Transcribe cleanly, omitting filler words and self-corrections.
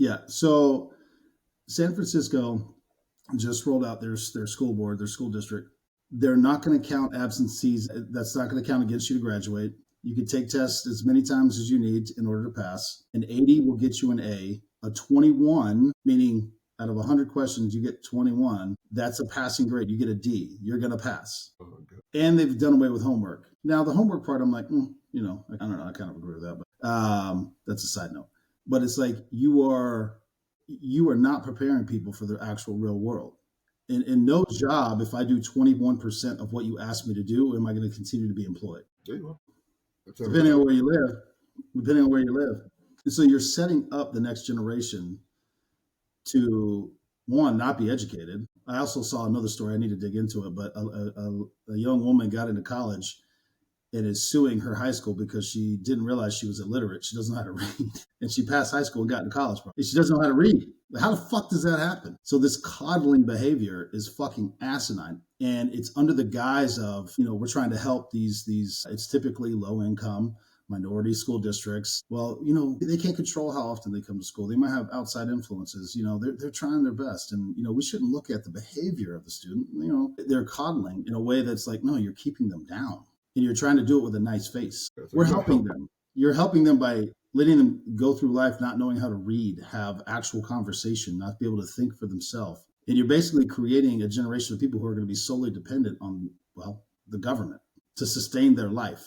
Yeah. So San Francisco just rolled out their school board, their school district. They're not going to count absences. That's not going to count against you to graduate. You can take tests as many times as you need in order to pass. An 80 will get you an A. A 21, meaning out of 100 questions, you get 21. That's a passing grade. You get a D. You're going to pass. Oh, and they've done away with homework. Now, the homework part, I'm like, I don't know. I kind of agree with that, but that's a side note. But it's like you are not preparing people for their actual real world. In no job, if I do 21% of what you asked me to do, am I going to continue to be employed? There you go. Depending on where you live. And so you're setting up the next generation to, one, not be educated. I also saw another story. I need to dig into it, but a young woman got into college and is suing her high school because she didn't realize she was illiterate. She doesn't know how to read. And she passed high school and got into college. And she doesn't know how to read. How the fuck does that happen? So this coddling behavior is fucking asinine. And it's under the guise of, we're trying to help these, it's typically low income minority school districts. Well, they can't control how often they come to school. They might have outside influences. They're trying their best. And, we shouldn't look at the behavior of the student. They're coddling in a way that's like, no, you're keeping them down. And you're trying to do it with a nice face. We're helping them. You're helping them by letting them go through life not knowing how to read, have actual conversation, not be able to think for themselves. And you're basically creating a generation of people who are going to be solely dependent on, the government to sustain their life.